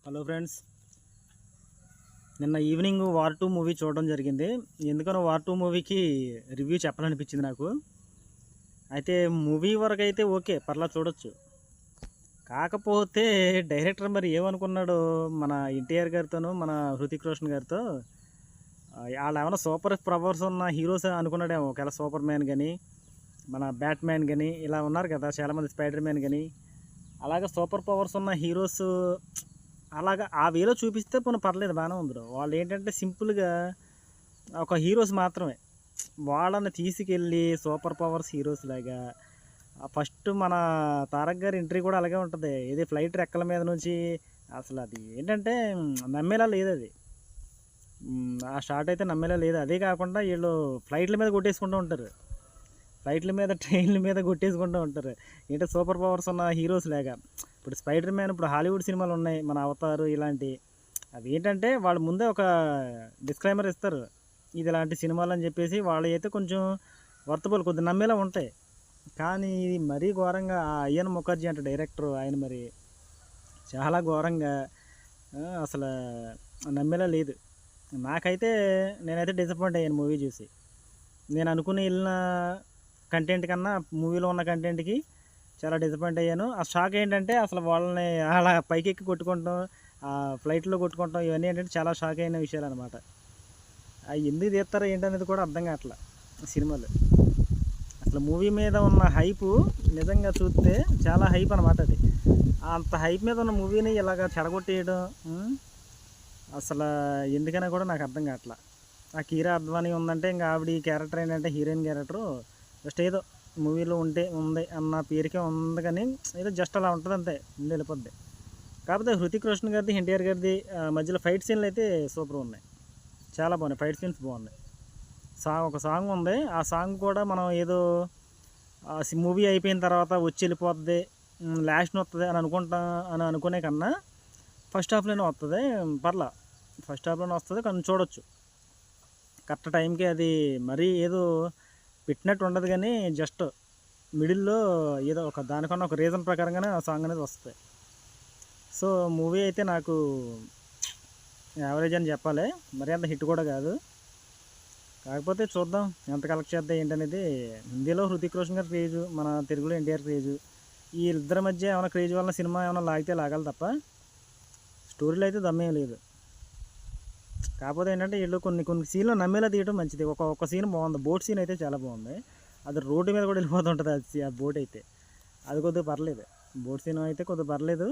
Hello friends, నిన్న evening war 2 movie చూడడం జరిగింది. ఎందుకనో వార్ 2 మూవీకి రివ్యూ చెప్పాలనిపించింది నాకు. అయితే మూవీ వరకు అయితే ఓకే, పర్లా చూడొచ్చు. కాకపోతే డైరెక్టర్ మరి ఏమనుకున్నాడో మన ఎన్టీఆర్ గారితోనూ మన హృతిక్ రోషన్ గారితో వాళ్ళు ఏమైనా సూపర్ పవర్స్ ఉన్న హీరోస్ అనుకున్నాడేమో. ఒకవేళ సూపర్ మ్యాన్ కానీ, మన బ్యాట్ మ్యాన్ కానీ ఇలా ఉన్నారు కదా చాలామంది, స్పైడర్ మ్యాన్ కానీ, అలాగే సూపర్ పవర్స్ ఉన్న హీరోస్ అలాగా ఆ వేలో చూపిస్తే పోనీ పర్లేదు, బాగానే ఉంది. వాళ్ళు ఏంటంటే సింపుల్గా ఒక హీరోస్ మాత్రమే, వాళ్ళని తీసుకెళ్ళి సూపర్ పవర్స్ హీరోస్ లాగా. ఫస్ట్ మన తారక్ గారి ఎంట్రీ కూడా అలాగే ఉంటుంది. ఇది ఫ్లైట్ రెక్కల మీద నుంచి అసలు అది ఏంటంటే నమ్మేలా లేదు అది. ఆ షాట్ అయితే నమ్మేలా లేదు. అదే కాకుండా వీళ్ళు ఫ్లైట్ల మీద కొట్టేసుకుంటూ ఉంటారు, ఫ్లైట్ల మీద ట్రైన్ల మీద కొట్టేసుకుంటూ ఉంటారు. ఏంటంటే సూపర్ పవర్స్ ఉన్న హీరోస్ లాగా. ఇప్పుడు స్పైడర్ మ్యాన్, ఇప్పుడు హాలీవుడ్ సినిమాలు ఉన్నాయి, మన అవతారు ఇలాంటి. అవి ఏంటంటే వాళ్ళు ముందే ఒక డిస్క్లైమర్ ఇస్తారు, ఇది ఇలాంటి సినిమాలు అని చెప్పేసి. వాళ్ళు అయితే కొంచెం వర్తబుల్, కొద్దిగా నమ్మేలా ఉంటాయి. కానీ ఇది మరీ ఘోరంగా అయ్యన్ ముఖర్జీ అంటే డైరెక్టర్, ఆయన మరి చాలా ఘోరంగా అసలు నమ్మేలా లేదు. నాకైతే నేనైతే డిసప్పాయింట్ అయ్యాను మూవీ చూసి. నేను అనుకుని వెళ్ళిన కంటెంట్ కన్నా మూవీలో ఉన్న కంటెంట్కి చాలా డిసప్పాయింట్ అయ్యాను. ఆ షాక్ ఏంటంటే అసలు వాళ్ళని అలా పైకి ఎక్కి కొట్టుకుంటాం, ఫ్లైట్లో కొట్టుకుంటాం, ఇవన్నీ ఏంటంటే చాలా షాక్ అయిన విషయాలు అనమాట. అవి ఎందుకు తీస్తారో ఏంటనేది కూడా అర్థం కావట్లా సినిమాలు. అసలు మూవీ మీద ఉన్న హైపు నిజంగా చూస్తే చాలా హైప్ అనమాట అది. అంత హైప్ మీద ఉన్న మూవీని ఇలాగ చెడగొట్టేయడం అసలు ఎందుకైనా కూడా నాకు అర్థం కావట్లా. ఆ కీరా అద్వానీ ఉందంటే ఇంకా ఆవిడ క్యారెక్టర్ ఏంటంటే హీరోయిన్ క్యారెక్టరు జస్ట్ ఏదో మూవీలో ఉంది అన్న పేరుకే ఉంది, కానీ ఏదో జస్ట్ అలా ఉంటుంది అంతే, ముందు వెళ్ళిపోద్ది. కాకపోతే హృతిక్ రోషన్ గారిది, ఎన్టీఆర్ గారిది మధ్యలో ఫైట్ సీన్లు అయితే సూపర్ ఉన్నాయి, చాలా బాగున్నాయి. ఫైట్ సీన్స్ బాగున్నాయి. ఒక సాంగ్ ఉంది, ఆ సాంగ్ కూడా మనం ఏదో మూవీ అయిపోయిన తర్వాత వచ్చి వెళ్ళిపోద్ది, లాస్ట్ని వస్తుంది అని అనుకునే కన్నా ఫస్ట్ హాఫ్లోనే వస్తుంది. పర్లా, ఫస్ట్ హాఫ్లోనే వస్తుంది, కానీ చూడొచ్చు కరెక్ట్ టైంకి. అది మరీ ఏదో పెట్టినట్టు ఉండదు, కానీ జస్ట్ మిడిల్లో ఏదో ఒక దానికన్నా ఒక రీజన్ ప్రకారంగానే ఆ సాంగ్ అనేది వస్తుంది. సో మూవీ అయితే నాకు యావరేజ్ అని చెప్పాలి, మరీ అంత హిట్ కూడా కాదు. కాకపోతే చూద్దాం ఎంత కలెక్ట్ చేద్దాం ఏంటనేది. హిందీలో హృతిక్ రోషన్ గారి క్రేజు, మన తెలుగులో ఎన్టీఆర్ క్రేజు, ఈ ఇద్దరి మధ్య ఏమైనా క్రేజ్ వల్ల సినిమా ఏమైనా లాగితే లాగాలి తప్ప స్టోరీలో అయితే దమ్మేం లేదు. కాకపోతే ఏంటంటే వీళ్ళు కొన్ని సీన్లు నమ్మేలా తీయడం మంచిది. ఒక సీన్ బాగుంది, బోట్ సీన్ అయితే చాలా బాగుంది. అది రోడ్డు మీద కూడా వెళ్ళిపోతుంటుంది ఆ బోట్ అయితే, అది కొద్దిగా పర్లేదు. బోట్ సీన్ అయితే కొద్దిగా పర్లేదు.